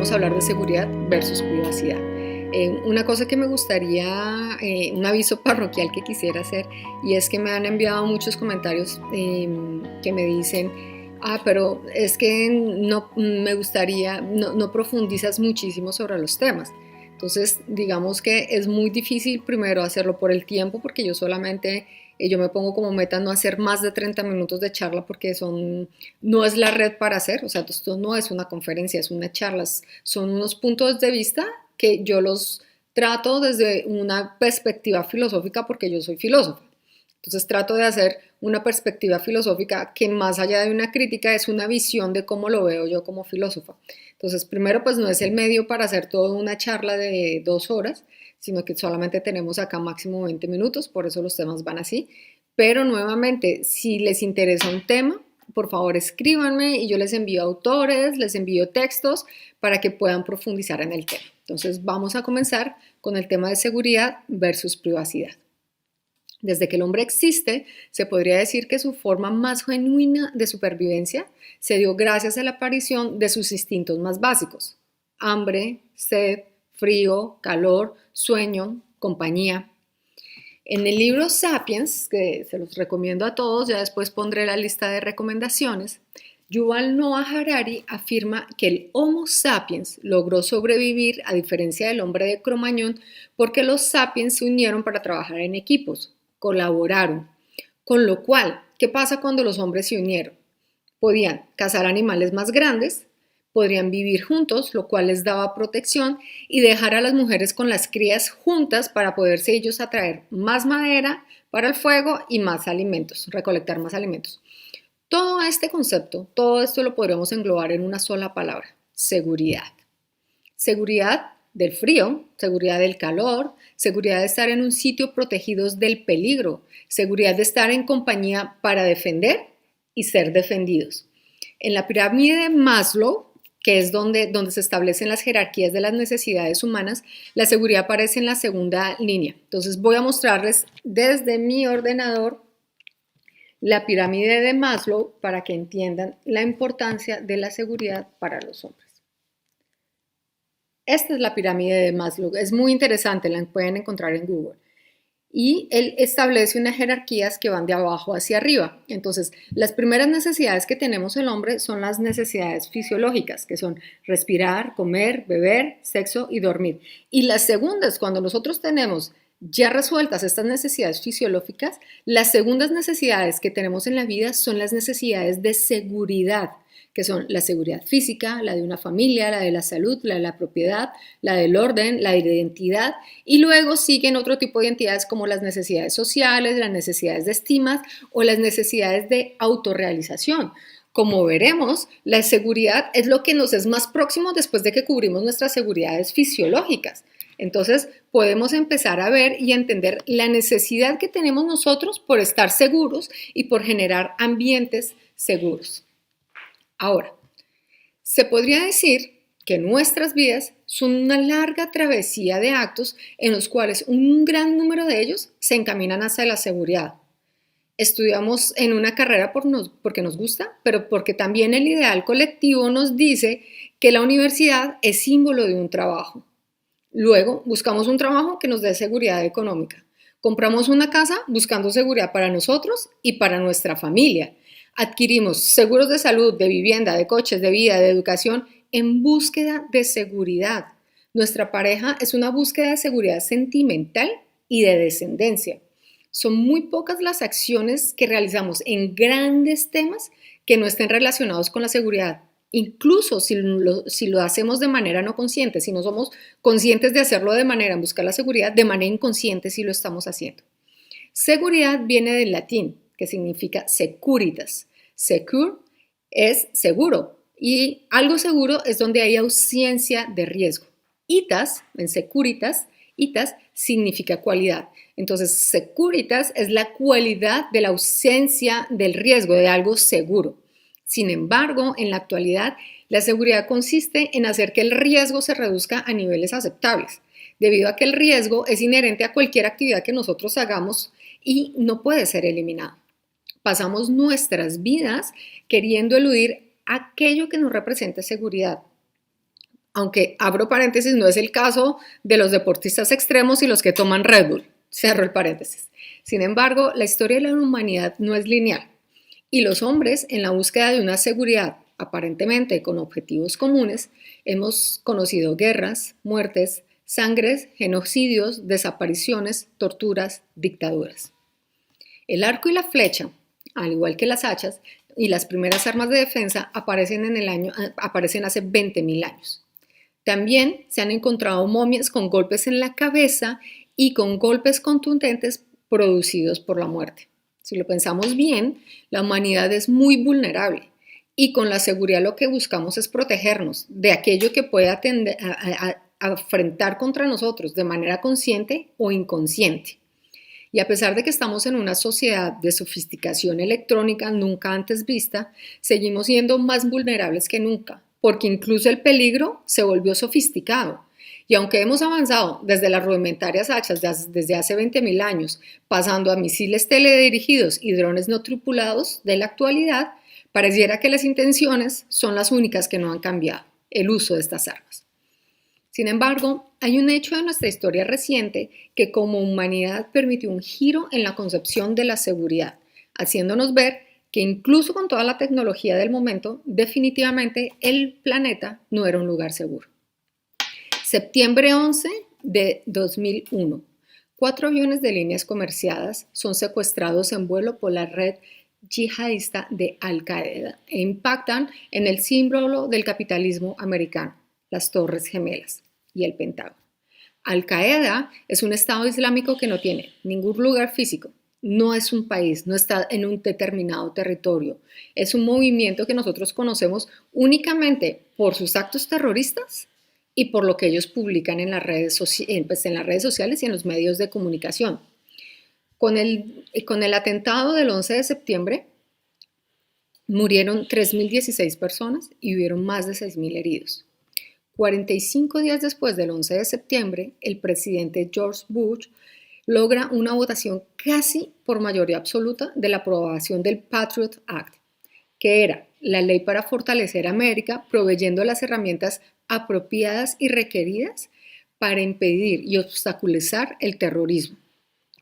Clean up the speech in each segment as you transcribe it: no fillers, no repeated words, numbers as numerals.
vamos a hablar de seguridad versus privacidad. Una cosa que me gustaría, un aviso parroquial que quisiera hacer, y es que me han enviado muchos comentarios que me dicen, pero es que no me gustaría, no profundizas muchísimo sobre los temas. Entonces, digamos que es muy difícil primero hacerlo por el tiempo, porque yo me pongo como meta no hacer más de 30 minutos de charla porque no es la red para hacer, o sea, esto no es una conferencia, es una charla, son unos puntos de vista que yo los trato desde una perspectiva filosófica porque yo soy filósofa. Entonces trato de hacer una perspectiva filosófica que más allá de una crítica es una visión de cómo lo veo yo como filósofa. Entonces primero pues no es el medio para hacer toda una charla de 2 horas, sino que solamente tenemos acá máximo 20 minutos, por eso los temas van así. Pero nuevamente, si les interesa un tema, por favor escríbanme y yo les envío autores, les envío textos para que puedan profundizar en el tema. Entonces vamos a comenzar con el tema de seguridad versus privacidad. Desde que el hombre existe, se podría decir que su forma más genuina de supervivencia se dio gracias a la aparición de sus instintos más básicos: hambre, sed, frío, calor, sueño, compañía. En el libro Sapiens, que se los recomiendo a todos, ya después pondré la lista de recomendaciones, Yuval Noah Harari afirma que el Homo sapiens logró sobrevivir a diferencia del hombre de Cromañón porque los sapiens se unieron para trabajar en equipos, colaboraron. Con lo cual, ¿qué pasa cuando los hombres se unieron? Podían cazar animales más grandes, podrían vivir juntos, lo cual les daba protección, y dejar a las mujeres con las crías juntas para poderse ellos atraer más madera para el fuego y más alimentos, recolectar más alimentos. Todo este concepto, todo esto lo podríamos englobar en una sola palabra: seguridad. Seguridad del frío, seguridad del calor, seguridad de estar en un sitio protegidos del peligro, seguridad de estar en compañía para defender y ser defendidos. En la pirámide de Maslow, que es donde se establecen las jerarquías de las necesidades humanas, la seguridad aparece en la segunda línea. Entonces voy a mostrarles desde mi ordenador la pirámide de Maslow para que entiendan la importancia de la seguridad para los hombres. Esta es la pirámide de Maslow, es muy interesante, la pueden encontrar en Google. Y él establece unas jerarquías que van de abajo hacia arriba. Entonces, las primeras necesidades que tenemos el hombre son las necesidades fisiológicas, que son respirar, comer, beber, sexo y dormir. Y las segundas, cuando nosotros tenemos ya resueltas estas necesidades fisiológicas, las segundas necesidades que tenemos en la vida son las necesidades de seguridad, que son la seguridad física, la de una familia, la de la salud, la de la propiedad, la del orden, la de la identidad, y luego siguen otro tipo de identidades como las necesidades sociales, las necesidades de estima o las necesidades de autorrealización. Como veremos, la seguridad es lo que nos es más próximo después de que cubrimos nuestras seguridades fisiológicas. Entonces, podemos empezar a ver y a entender la necesidad que tenemos nosotros por estar seguros y por generar ambientes seguros. Ahora, se podría decir que nuestras vidas son una larga travesía de actos en los cuales un gran número de ellos se encaminan hacia la seguridad. Estudiamos en una carrera porque nos gusta, pero porque también el ideal colectivo nos dice que la universidad es símbolo de un trabajo. Luego buscamos un trabajo que nos dé seguridad económica. Compramos una casa buscando seguridad para nosotros y para nuestra familia. Adquirimos seguros de salud, de vivienda, de coches, de vida, de educación en búsqueda de seguridad. Nuestra pareja es una búsqueda de seguridad sentimental y de descendencia. Son muy pocas las acciones que realizamos en grandes temas que no estén relacionados con la seguridad. Incluso si lo hacemos de manera no consciente, si no somos conscientes de hacerlo de manera en buscar la seguridad, de manera inconsciente sí lo estamos haciendo. Seguridad viene del latín, que significa securitas. Secure es seguro y algo seguro es donde hay ausencia de riesgo. Itas, en securitas, itas significa cualidad. Entonces, securitas es la cualidad de la ausencia del riesgo, de algo seguro. Sin embargo, en la actualidad, la seguridad consiste en hacer que el riesgo se reduzca a niveles aceptables, debido a que el riesgo es inherente a cualquier actividad que nosotros hagamos y no puede ser eliminado. Pasamos nuestras vidas queriendo eludir aquello que nos represente seguridad. Aunque, abro paréntesis, no es el caso de los deportistas extremos y los que toman Red Bull, cierro el paréntesis. Sin embargo, la historia de la humanidad no es lineal y los hombres, en la búsqueda de una seguridad aparentemente con objetivos comunes, hemos conocido guerras, muertes, sangres, genocidios, desapariciones, torturas, dictaduras. El arco y la flecha, al igual que las hachas y las primeras armas de defensa, aparecen hace 20.000 años. También se han encontrado momias con golpes en la cabeza y con golpes contundentes producidos por la muerte. Si lo pensamos bien, la humanidad es muy vulnerable y con la seguridad lo que buscamos es protegernos de aquello que pueda tender a enfrentar contra nosotros de manera consciente o inconsciente. Y a pesar de que estamos en una sociedad de sofisticación electrónica nunca antes vista, seguimos siendo más vulnerables que nunca, porque incluso el peligro se volvió sofisticado. Y aunque hemos avanzado desde las rudimentarias hachas desde hace 20.000 años, pasando a misiles teledirigidos y drones no tripulados de la actualidad, pareciera que las intenciones son las únicas que no han cambiado, el uso de estas armas. Sin embargo, hay un hecho de nuestra historia reciente que como humanidad permitió un giro en la concepción de la seguridad, haciéndonos ver que incluso con toda la tecnología del momento, definitivamente el planeta no era un lugar seguro. Septiembre 11 de 2001. 4 aviones de líneas comerciadas son secuestrados en vuelo por la red yihadista de Al-Qaeda e impactan en el símbolo del capitalismo americano, las Torres Gemelas y el Pentágono. Al-Qaeda es un Estado islámico que no tiene ningún lugar físico, no es un país, no está en un determinado territorio. Es un movimiento que nosotros conocemos únicamente por sus actos terroristas y por lo que ellos publican en las redes sociales y en los medios de comunicación. Con el atentado del 11 de septiembre murieron 3.016 personas y hubieron más de 6.000 heridos. 45 días después del 11 de septiembre, el presidente George Bush logra una votación casi por mayoría absoluta de la aprobación del Patriot Act, que era la ley para fortalecer a América, proveyendo las herramientas apropiadas y requeridas para impedir y obstaculizar el terrorismo.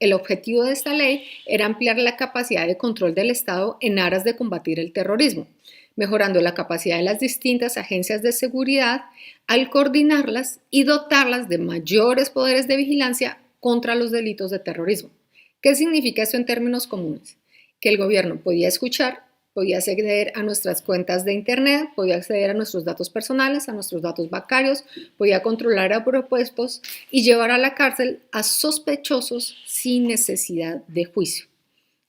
El objetivo de esta ley era ampliar la capacidad de control del Estado en aras de combatir el terrorismo, mejorando la capacidad de las distintas agencias de seguridad al coordinarlas y dotarlas de mayores poderes de vigilancia contra los delitos de terrorismo. ¿Qué significa esto en términos comunes? Que el gobierno podía escuchar, podía acceder a nuestras cuentas de internet, podía acceder a nuestros datos personales, a nuestros datos bancarios, podía controlar aeropuertos y llevar a la cárcel a sospechosos sin necesidad de juicio.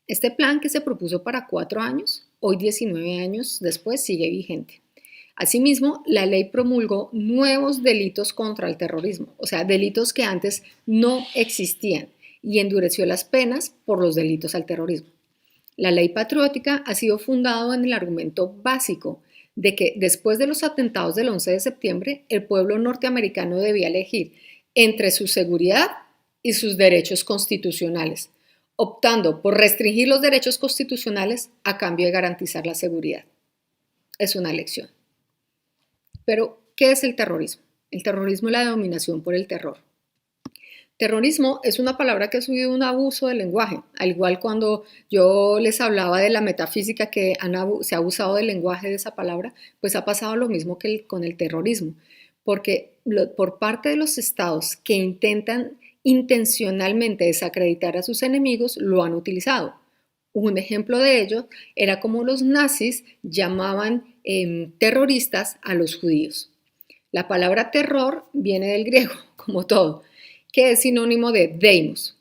Este plan, que se propuso para 4 años, hoy 19 años después sigue vigente. Asimismo, la ley promulgó nuevos delitos contra el terrorismo, o sea, delitos que antes no existían, y endureció las penas por los delitos al terrorismo. La ley patriótica ha sido fundada en el argumento básico de que después de los atentados del 11 de septiembre, el pueblo norteamericano debía elegir entre su seguridad y sus derechos constitucionales, optando por restringir los derechos constitucionales a cambio de garantizar la seguridad. Es una elección. Pero, ¿qué es el terrorismo? El terrorismo es la dominación por el terror. Terrorismo es una palabra que ha subido un abuso del lenguaje, al igual cuando yo les hablaba de la metafísica que se ha abusado del lenguaje de esa palabra, pues ha pasado lo mismo que con el terrorismo, porque por parte de los estados que intentan intencionalmente desacreditar a sus enemigos, lo han utilizado. Un ejemplo de ello era como los nazis llamaban terroristas a los judíos. La palabra terror viene del griego, como todo, que es sinónimo de deimos.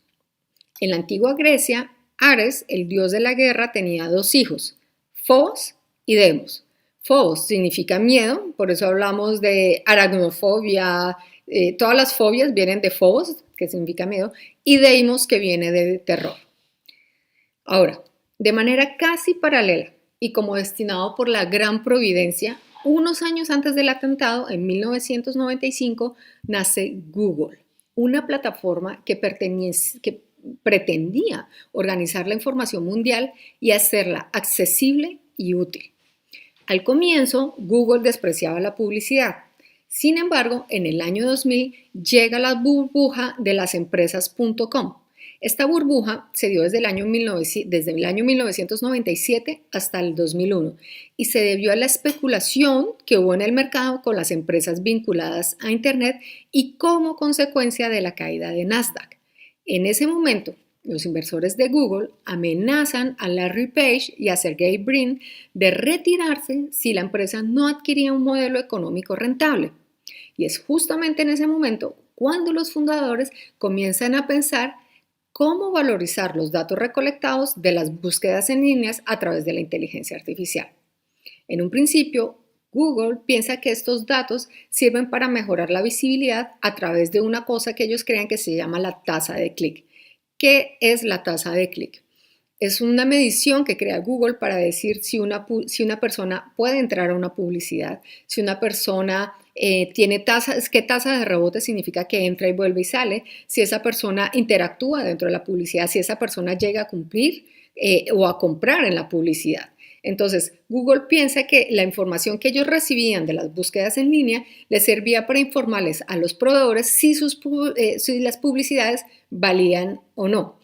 En la antigua Grecia, Ares, el dios de la guerra, tenía 2 hijos, Fobos y Deimos. Fobos significa miedo, por eso hablamos de aracnofobia, todas las fobias vienen de Fobos, que significa miedo, y Deimos, que viene de terror. Ahora, de manera casi paralela y como destinado por la gran providencia, unos años antes del atentado, en 1995, nace Google, una plataforma que pretendía organizar la información mundial y hacerla accesible y útil. Al comienzo, Google despreciaba la publicidad, Sin embargo, en el año 2000 llega la burbuja de las empresas .com. Esta burbuja se dio desde el año 1997 hasta el 2001 y se debió a la especulación que hubo en el mercado con las empresas vinculadas a Internet y como consecuencia de la caída de Nasdaq. En ese momento, los inversores de Google amenazan a Larry Page y a Sergey Brin de retirarse si la empresa no adquiría un modelo económico rentable. Y es justamente en ese momento cuando los fundadores comienzan a pensar cómo valorizar los datos recolectados de las búsquedas en líneas a través de la inteligencia artificial. En un principio, Google piensa que estos datos sirven para mejorar la visibilidad a través de una cosa que ellos crean que se llama la tasa de clic. ¿Qué es la tasa de clic? Es una medición que crea Google para decir si una persona puede entrar a una publicidad, si una persona tiene qué tasa de rebote significa que entra y vuelve y sale, si esa persona interactúa dentro de la publicidad, si esa persona llega a cumplir o a comprar en la publicidad. Entonces, Google piensa que la información que ellos recibían de las búsquedas en línea les servía para informarles a los proveedores si las publicidades valían o no.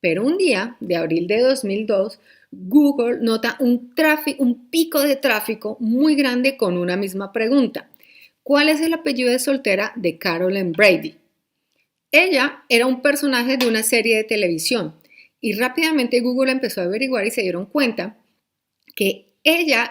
Pero un día, de abril de 2002, Google nota un pico de tráfico muy grande con una misma pregunta. ¿Cuál es el apellido de soltera de Carolyn Brady? Ella era un personaje de una serie de televisión y rápidamente Google empezó a averiguar y se dieron cuenta que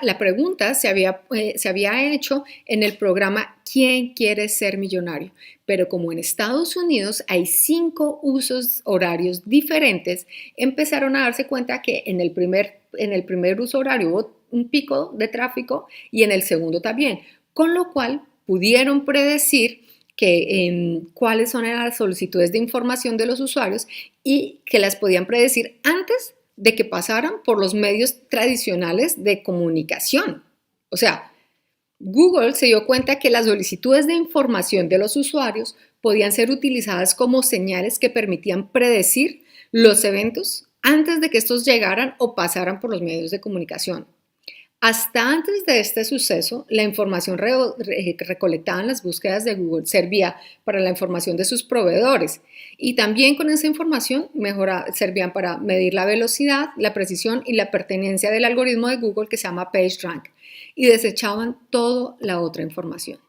la pregunta se había hecho en el programa ¿Quién quiere ser millonario? Pero como en Estados Unidos hay 5 usos horarios diferentes, empezaron a darse cuenta que en el primer uso horario hubo un pico de tráfico y en el segundo también, con lo cual pudieron predecir cuáles son las solicitudes de información de los usuarios y que las podían predecir antes de que pasaran por los medios tradicionales de comunicación. O sea, Google se dio cuenta que las solicitudes de información de los usuarios podían ser utilizadas como señales que permitían predecir los eventos antes de que estos llegaran o pasaran por los medios de comunicación. Hasta antes de este suceso, la información recolectada en las búsquedas de Google servía para la información de sus proveedores y también con esa información servían para medir la velocidad, la precisión y la pertenencia del algoritmo de Google que se llama PageRank y desechaban toda la otra información.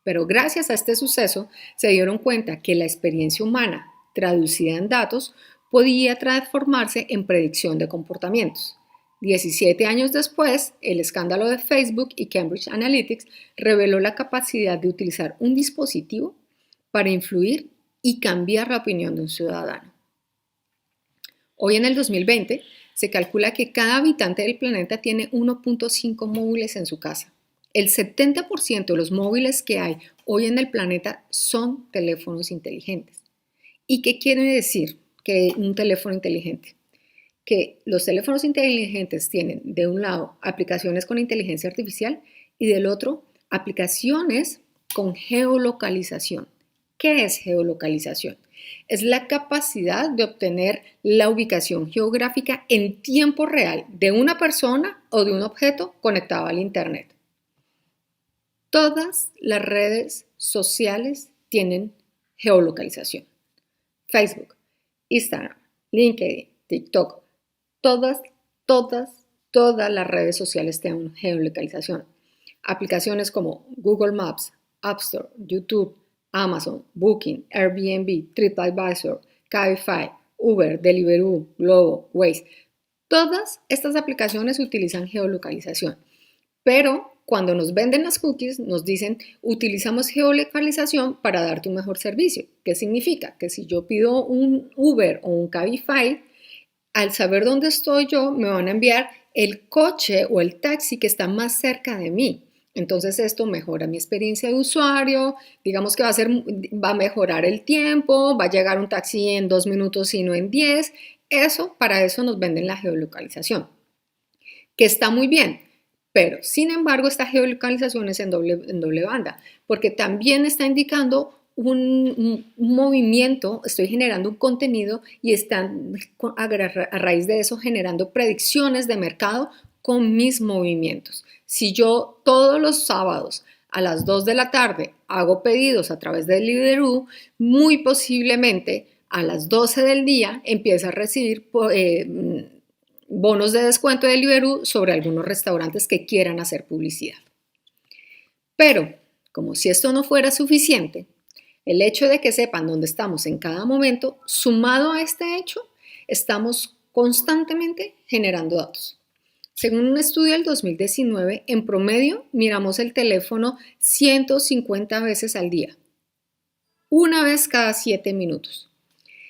Pero gracias a este suceso se dieron cuenta que la experiencia humana traducida en datos podía transformarse en predicción de comportamientos. 17 años después, el escándalo de Facebook y Cambridge Analytica reveló la capacidad de utilizar un dispositivo para influir y cambiar la opinión de un ciudadano. Hoy en el 2020 se calcula que cada habitante del planeta tiene 1.5 móviles en su casa. El 70% de los móviles que hay hoy en el planeta son teléfonos inteligentes. ¿Y qué quiere decir que un teléfono inteligente? Que los teléfonos inteligentes tienen de un lado aplicaciones con inteligencia artificial y del otro aplicaciones con geolocalización. ¿Qué es geolocalización? Es la capacidad de obtener la ubicación geográfica en tiempo real de una persona o de un objeto conectado al Internet. Todas las redes sociales tienen geolocalización. Facebook, Instagram, LinkedIn, TikTok. Todas las redes sociales tienen geolocalización. Aplicaciones como Google Maps, App Store, YouTube, Amazon, Booking, Airbnb, TripAdvisor, Cabify, Uber, Deliveroo, Glovo, Waze. Todas estas aplicaciones utilizan geolocalización. Pero cuando nos venden las cookies, nos dicen, utilizamos geolocalización para darte un mejor servicio. ¿Qué significa? Que si yo pido un Uber o un Cabify, al saber dónde estoy yo, me van a enviar el coche o el taxi que está más cerca de mí. Entonces esto mejora mi experiencia de usuario, digamos que va a mejorar el tiempo, va a llegar un taxi en 2 minutos y no en 10. Para eso nos venden la geolocalización, que está muy bien. Pero, sin embargo, esta geolocalización es en doble banda, porque también está indicando un movimiento, estoy generando un contenido y están a raíz de eso generando predicciones de mercado con mis movimientos. Si yo todos los sábados a las 2 de la tarde hago pedidos a través de Deliveroo, muy posiblemente a las 12 del día empiece a recibir bonos de descuento de Deliveroo sobre algunos restaurantes que quieran hacer publicidad. Pero, como si esto no fuera suficiente, el hecho de que sepan dónde estamos en cada momento, sumado a este hecho, estamos constantemente generando datos. Según un estudio del 2019, en promedio miramos el teléfono 150 veces al día, una vez cada 7 minutos.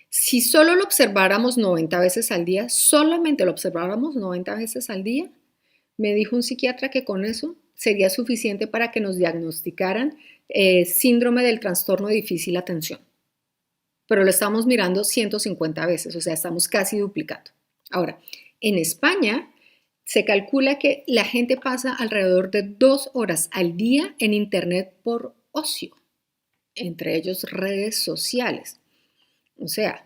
Si solo lo observáramos 90 veces al día, solamente lo observáramos 90 veces al día, me dijo un psiquiatra que con eso sería suficiente para que nos diagnosticaran síndrome del trastorno de difícil atención. Pero lo estamos mirando 150 veces, o sea, estamos casi duplicando. Ahora, en España se calcula que la gente pasa alrededor de 2 horas al día en Internet por ocio, entre ellos redes sociales. O sea,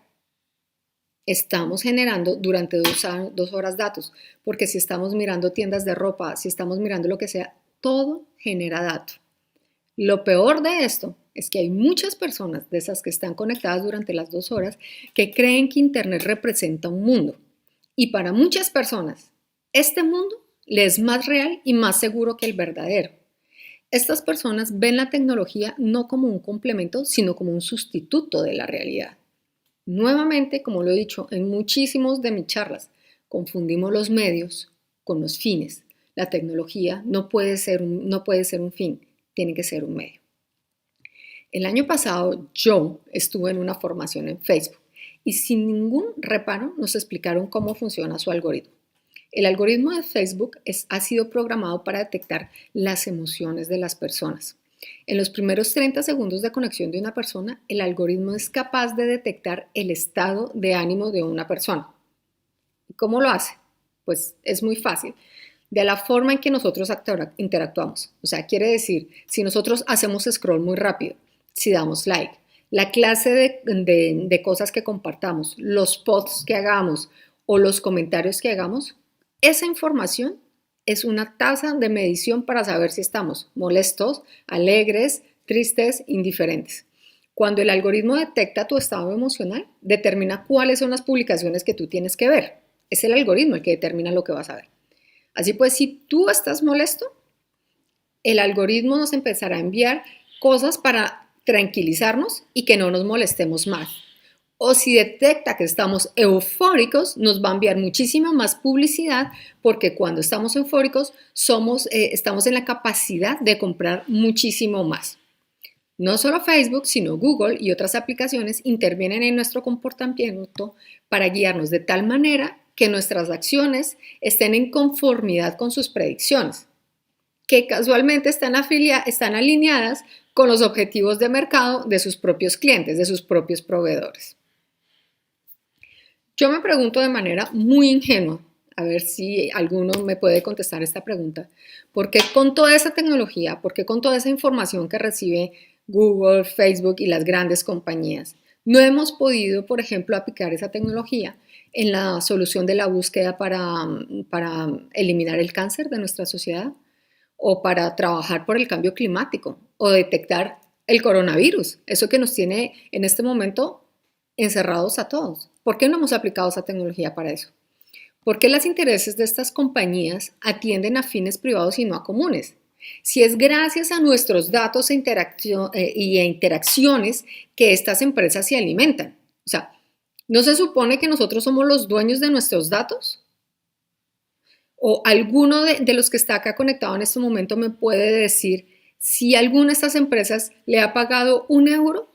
estamos generando durante 2 horas datos, porque si estamos mirando tiendas de ropa, si estamos mirando lo que sea, todo genera datos. Lo peor de esto es que hay muchas personas de esas que están conectadas durante las 2 horas que creen que Internet representa un mundo. Y para muchas personas, este mundo les es más real y más seguro que el verdadero. Estas personas ven la tecnología no como un complemento, sino como un sustituto de la realidad. Nuevamente, como lo he dicho en muchísimos de mis charlas, confundimos los medios con los fines. La tecnología no puede ser un fin, tiene que ser un medio. El año pasado yo estuve en una formación en Facebook y sin ningún reparo nos explicaron cómo funciona su algoritmo. El algoritmo de Facebook ha sido programado para detectar las emociones de las personas. En los primeros 30 segundos de conexión de una persona, el algoritmo es capaz de detectar el estado de ánimo de una persona. ¿Y cómo lo hace? Pues es muy fácil. De la forma en que nosotros interactuamos. O sea, quiere decir, si nosotros hacemos scroll muy rápido, si damos like, la clase de cosas que compartamos, los posts que hagamos o los comentarios que hagamos, esa información es una tasa de medición para saber si estamos molestos, alegres, tristes, indiferentes. Cuando el algoritmo detecta tu estado emocional, determina cuáles son las publicaciones que tú tienes que ver. Es el algoritmo el que determina lo que vas a ver. Así pues, si tú estás molesto, el algoritmo nos empezará a enviar cosas para tranquilizarnos y que no nos molestemos más. O si detecta que estamos eufóricos, nos va a enviar muchísima más publicidad porque cuando estamos eufóricos estamos en la capacidad de comprar muchísimo más. No solo Facebook, sino Google y otras aplicaciones intervienen en nuestro comportamiento para guiarnos de tal manera que nuestras acciones estén en conformidad con sus predicciones, que casualmente están alineadas con los objetivos de mercado de sus propios clientes, de sus propios proveedores. Yo me pregunto de manera muy ingenua, a ver si alguno me puede contestar esta pregunta, ¿por qué con toda esa tecnología, por qué con toda esa información que recibe Google, Facebook y las grandes compañías, no hemos podido, por ejemplo, aplicar esa tecnología en la solución de la búsqueda para eliminar el cáncer de nuestra sociedad o para trabajar por el cambio climático o detectar el coronavirus, eso que nos tiene en este momento encerrados a todos? ¿Por qué no hemos aplicado esa tecnología para eso? ¿Por qué los intereses de estas compañías atienden a fines privados y no a comunes? Si es gracias a nuestros datos e interacciones que estas empresas se alimentan. O sea, ¿no se supone que nosotros somos los dueños de nuestros datos? ¿O alguno de los que está acá conectado en este momento me puede decir si alguna de estas empresas le ha pagado €1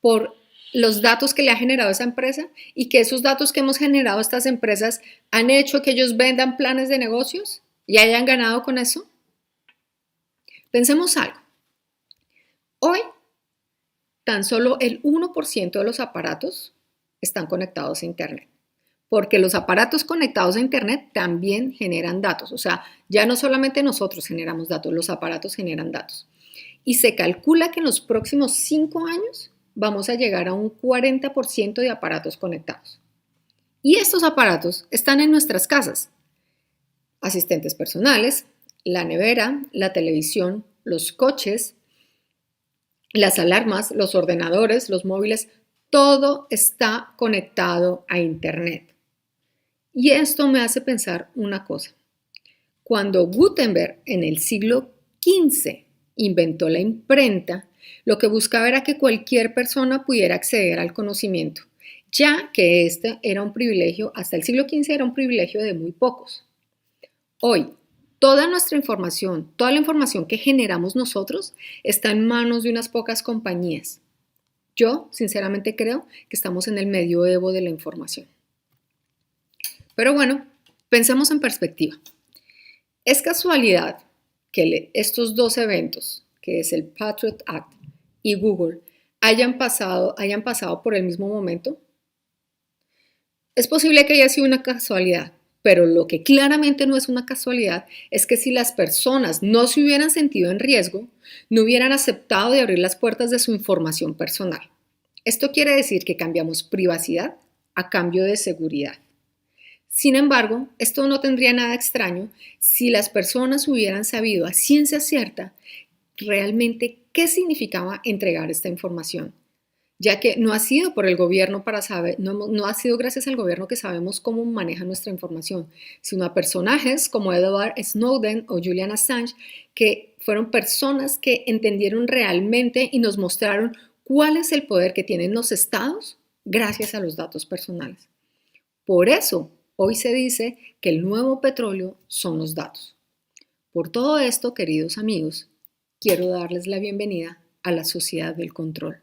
por los datos que le ha generado esa empresa y que esos datos que hemos generado estas empresas han hecho que ellos vendan planes de negocios y hayan ganado con eso? Pensemos algo. Hoy, tan solo el 1% de los aparatos están conectados a Internet, porque los aparatos conectados a Internet también generan datos. O sea, ya no solamente nosotros generamos datos, los aparatos generan datos. Y se calcula que en los próximos 5 años vamos a llegar a un 40% de aparatos conectados. Y estos aparatos están en nuestras casas. Asistentes personales, la nevera, la televisión, los coches, las alarmas, los ordenadores, los móviles, todo está conectado a Internet. Y esto me hace pensar una cosa. Cuando Gutenberg en el siglo XV inventó la imprenta, lo que buscaba era que cualquier persona pudiera acceder al conocimiento, ya que este era un privilegio, hasta el siglo XV era un privilegio de muy pocos. Hoy, toda nuestra información, toda la información que generamos nosotros está en manos de unas pocas compañías. Yo, sinceramente, creo que estamos en el medioevo de la información. Pero bueno, pensemos en perspectiva. ¿Es casualidad que estos dos eventos, que es el Patriot Act y Google, hayan pasado por el mismo momento? Es posible que haya sido una casualidad, pero lo que claramente no es una casualidad es que si las personas no se hubieran sentido en riesgo, no hubieran aceptado de abrir las puertas de su información personal. Esto quiere decir que cambiamos privacidad a cambio de seguridad. Sin embargo, esto no tendría nada extraño si las personas hubieran sabido a ciencia cierta realmente qué significaba entregar esta información, ya que no ha sido por el gobierno para saber, no ha sido gracias al gobierno que sabemos cómo maneja nuestra información, sino a personajes como Edward Snowden o Julian Assange, que fueron personas que entendieron realmente y nos mostraron cuál es el poder que tienen los estados gracias a los datos personales. Por eso, hoy se dice que el nuevo petróleo son los datos. Por todo esto, queridos amigos, quiero darles la bienvenida a la sociedad del control.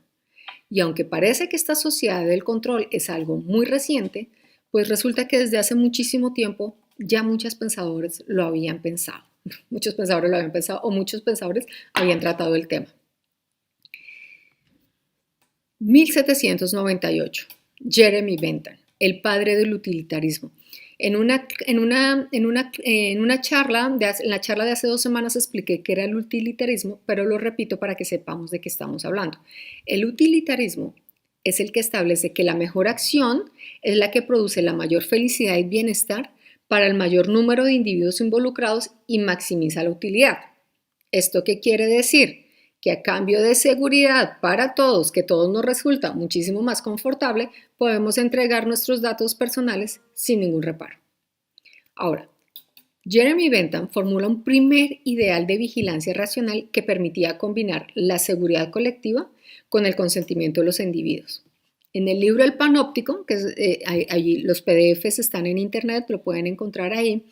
Y aunque parece que esta sociedad del control es algo muy reciente, pues resulta que desde hace muchísimo tiempo ya muchos pensadores lo habían pensado. Muchos pensadores lo habían pensado o muchos pensadores habían tratado el tema. 1798, Jeremy Bentham, el padre del utilitarismo. En la charla de hace 2 semanas expliqué qué era el utilitarismo, pero lo repito para que sepamos de qué estamos hablando. El utilitarismo es el que establece que la mejor acción es la que produce la mayor felicidad y bienestar para el mayor número de individuos involucrados y maximiza la utilidad. ¿Esto qué quiere decir? Que a cambio de seguridad para todos, que todos nos resulta muchísimo más confortable, podemos entregar nuestros datos personales sin ningún reparo. Ahora, Jeremy Bentham formula un primer ideal de vigilancia racional que permitía combinar la seguridad colectiva con el consentimiento de los individuos. En el libro El Panóptico, que allí los PDFs están en internet, lo pueden encontrar ahí,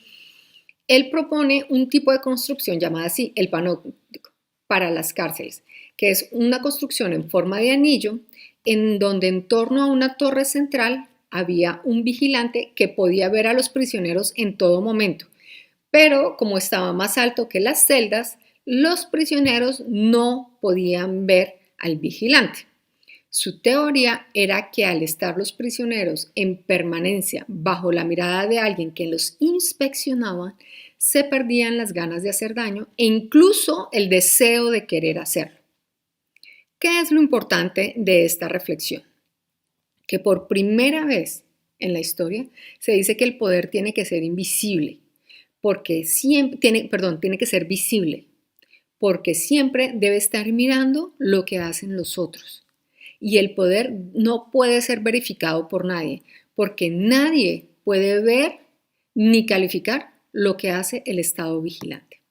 él propone un tipo de construcción llamada así, el Panóptico, para las cárceles, que es una construcción en forma de anillo en donde en torno a una torre central había un vigilante que podía ver a los prisioneros en todo momento, pero como estaba más alto que las celdas, los prisioneros no podían ver al vigilante. Su teoría era que al estar los prisioneros en permanencia bajo la mirada de alguien que los inspeccionaba, se perdían las ganas de hacer daño e incluso el deseo de querer hacerlo. ¿Qué es lo importante de esta reflexión? Que por primera vez en la historia se dice que el poder tiene que ser invisible, tiene que ser visible, porque siempre debe estar mirando lo que hacen los otros. Y el poder no puede ser verificado por nadie, porque nadie puede ver ni calificar lo que hace el Estado vigilante.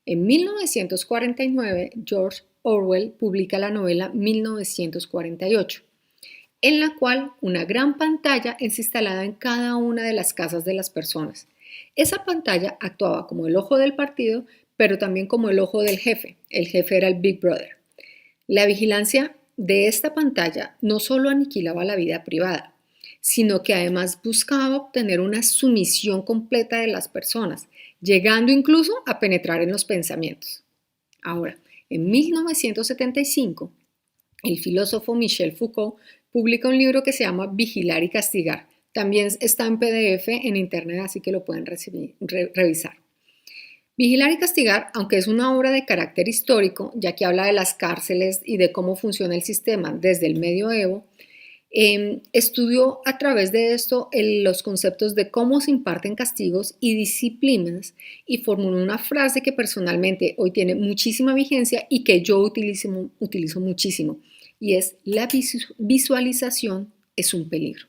En 1949, George Orwell publica la novela 1948, en la cual una gran pantalla es instalada en cada una de las casas de las personas. Esa pantalla actuaba como el ojo del partido, pero también como el ojo del jefe. El jefe era el Big Brother. La vigilancia de esta pantalla no solo aniquilaba la vida privada, sino que además buscaba obtener una sumisión completa de las personas, llegando incluso a penetrar en los pensamientos. Ahora, en 1975, el filósofo Michel Foucault publica un libro que se llama Vigilar y Castigar. También está en PDF en internet, así que lo pueden revisar. Vigilar y Castigar, aunque es una obra de carácter histórico, ya que habla de las cárceles y de cómo funciona el sistema desde el medioevo, Estudió a través de esto los conceptos de cómo se imparten castigos y disciplinas y formuló una frase que personalmente hoy tiene muchísima vigencia y que yo utilizo muchísimo, y es: la visualización es un peligro.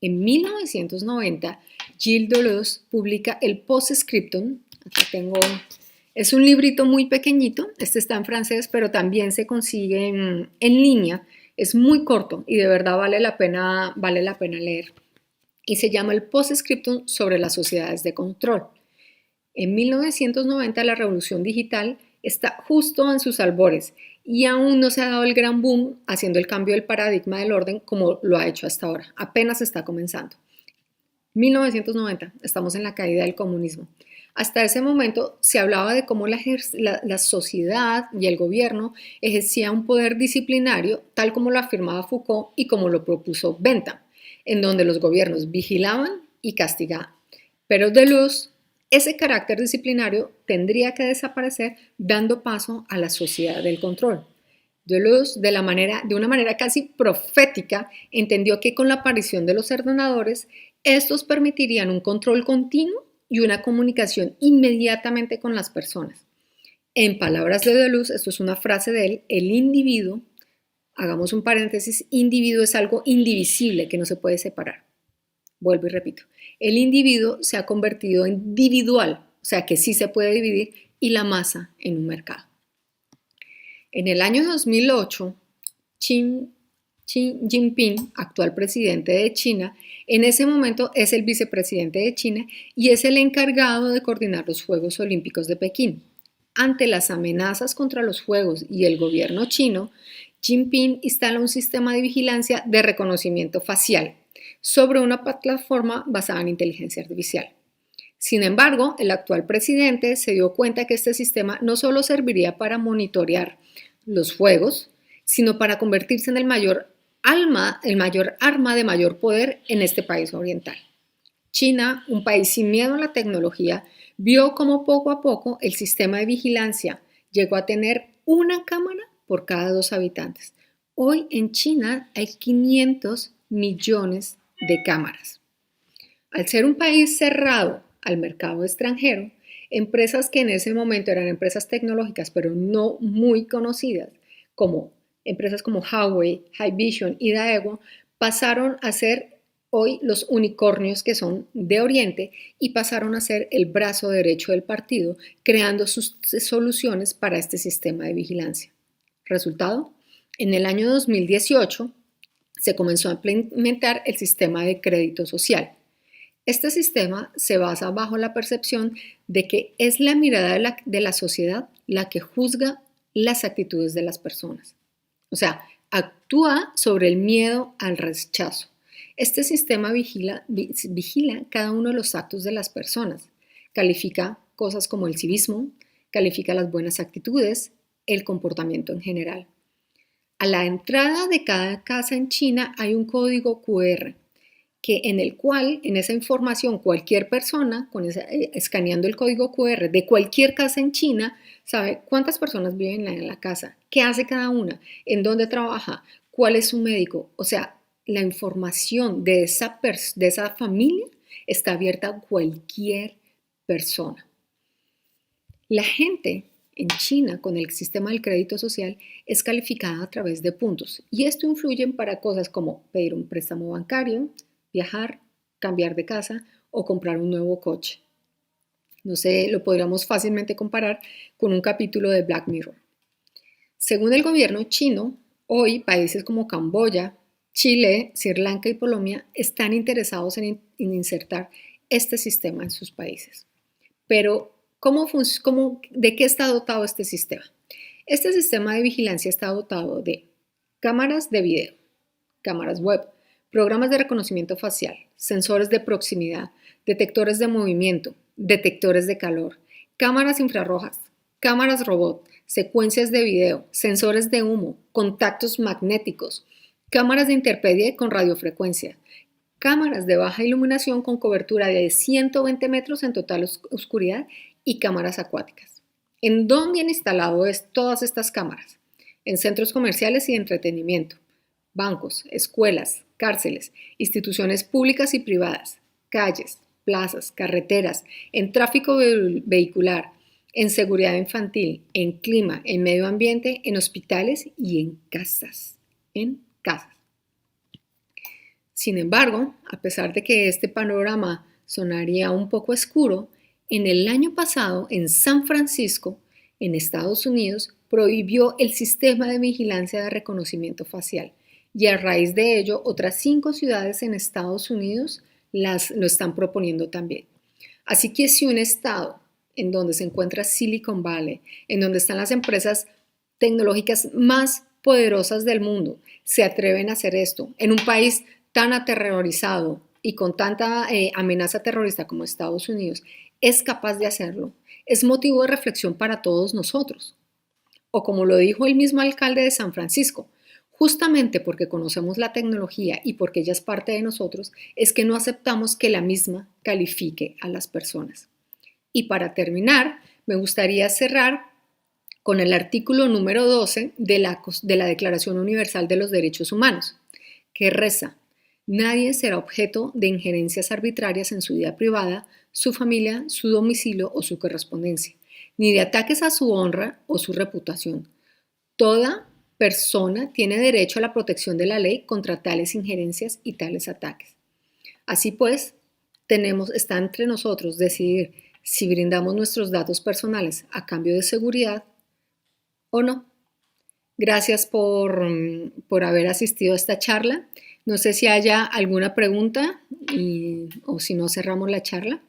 En 1990, Gilles Deleuze publica el Postscriptum. Aquí tengo, es un librito muy pequeñito, este está en francés, pero también se consigue en línea. Es muy corto y de verdad vale la pena leer. Y se llama el Postscriptum sobre las sociedades de control. En 1990 la revolución digital está justo en sus albores y aún no se ha dado el gran boom haciendo el cambio del paradigma del orden como lo ha hecho hasta ahora. Apenas está comenzando. 1990, estamos en la caída del comunismo. Hasta ese momento se hablaba de cómo la sociedad y el gobierno ejercía un poder disciplinario, tal como lo afirmaba Foucault y como lo propuso Bentham, en donde los gobiernos vigilaban y castigaban. Pero Deleuze, ese carácter disciplinario tendría que desaparecer, dando paso a la sociedad del control. Deleuze, de una manera casi profética, entendió que con la aparición de los ordenadores, estos permitirían un control continuo y una comunicación inmediatamente con las personas. En palabras de Deleuze, esto es una frase de él: el individuo, hagamos un paréntesis, individuo es algo indivisible que no se puede separar. Vuelvo y repito, el individuo se ha convertido en individual, o sea que sí se puede dividir, y la masa en un mercado. En el año 2008, Xi Jinping, actual presidente de China, en ese momento es el vicepresidente de China y es el encargado de coordinar los Juegos Olímpicos de Pekín. Ante las amenazas contra los Juegos y el gobierno chino, Jinping instala un sistema de vigilancia de reconocimiento facial sobre una plataforma basada en inteligencia artificial. Sin embargo, el actual presidente se dio cuenta que este sistema no solo serviría para monitorear los juegos, sino para convertirse en el mayor arma de mayor poder en este país oriental. China, un país sin miedo a la tecnología, vio cómo poco a poco el sistema de vigilancia llegó a tener una cámara por cada 2 habitantes. Hoy en China hay 500 millones de cámaras. Al ser un país cerrado al mercado extranjero, empresas que en ese momento eran empresas tecnológicas pero no muy conocidas, como empresas como Huawei, Hikvision y Daewoo, pasaron a ser hoy los unicornios que son de Oriente y pasaron a ser el brazo derecho del partido, creando sus soluciones para este sistema de vigilancia. Resultado, en el año 2018 se comenzó a implementar el sistema de crédito social. Este sistema se basa bajo la percepción de que es la mirada de la sociedad la que juzga las actitudes de las personas. O sea, actúa sobre el miedo al rechazo. Este sistema vigila cada uno de los actos de las personas. Califica cosas como el civismo, califica las buenas actitudes, el comportamiento en general. A la entrada de cada casa en China hay un código QR en el cual, en esa información, cualquier persona, escaneando el código QR de cualquier casa en China, sabe cuántas personas viven en la casa, qué hace cada una, en dónde trabaja, cuál es su médico. O sea, la información de esa familia está abierta a cualquier persona. La gente en China, con el sistema del crédito social, es calificada a través de puntos, y esto influye para cosas como pedir un préstamo bancario, viajar, cambiar de casa o comprar un nuevo coche. No sé, lo podríamos fácilmente comparar con un capítulo de Black Mirror. Según el gobierno chino, hoy países como Camboya, Chile, Sri Lanka y Polonia están interesados en insertar este sistema en sus países. Pero, ¿de qué está dotado este sistema? Este sistema de vigilancia está dotado de cámaras de video, cámaras web, programas de reconocimiento facial, sensores de proximidad, detectores de movimiento, detectores de calor, cámaras infrarrojas, cámaras robot, secuencias de video, sensores de humo, contactos magnéticos, cámaras de interperie con radiofrecuencia, cámaras de baja iluminación con cobertura de 120 metros en total oscuridad y cámaras acuáticas. ¿En dónde han instalado todas estas cámaras? En centros comerciales y de entretenimiento, bancos, escuelas, cárceles, instituciones públicas y privadas, calles, plazas, carreteras, en tráfico vehicular, en seguridad infantil, en clima, en medio ambiente, en hospitales y en casas. En casas. Sin embargo, a pesar de que este panorama sonaría un poco oscuro, en el año pasado en San Francisco, en Estados Unidos, prohibió el sistema de vigilancia de reconocimiento facial y a raíz de ello otras 5 ciudades en Estados Unidos lo están proponiendo también. Así que si un estado en donde se encuentra Silicon Valley, en donde están las empresas tecnológicas más poderosas del mundo, se atreven a hacer esto, en un país tan aterrorizado y con tanta amenaza terrorista como Estados Unidos, es capaz de hacerlo, es motivo de reflexión para todos nosotros. O como lo dijo el mismo alcalde de San Francisco, justamente porque conocemos la tecnología y porque ella es parte de nosotros, es que no aceptamos que la misma califique a las personas. Y para terminar, me gustaría cerrar con el artículo número 12 de la Declaración Universal de los Derechos Humanos, que reza: nadie será objeto de injerencias arbitrarias en su vida privada, su familia, su domicilio o su correspondencia, ni de ataques a su honra o su reputación. Toda persona tiene derecho a la protección de la ley contra tales injerencias y tales ataques. Así pues, está entre nosotros decidir si brindamos nuestros datos personales a cambio de seguridad o no. Gracias por haber asistido a esta charla. No sé si haya alguna pregunta o si no cerramos la charla.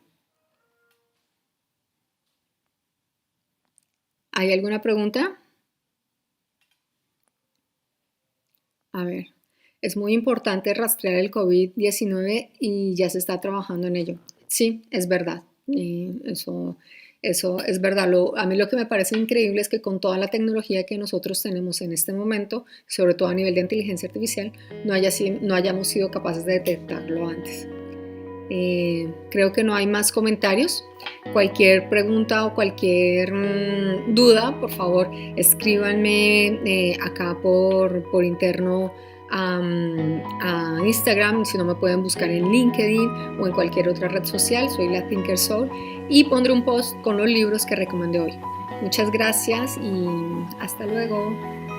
¿Hay alguna pregunta? A ver, es muy importante rastrear el COVID-19 y ya se está trabajando en ello. Sí, es verdad. Eso es verdad. A mí lo que me parece increíble es que con toda la tecnología que nosotros tenemos en este momento, sobre todo a nivel de inteligencia artificial, no hayamos sido capaces de detectarlo antes. Creo que no hay más comentarios. Cualquier pregunta o cualquier duda, por favor, escríbanme acá por interno a Instagram. Si no, me pueden buscar en LinkedIn o en cualquier otra red social. Soy la Thinker Soul y pondré un post con los libros que recomendé hoy. Muchas gracias y hasta luego.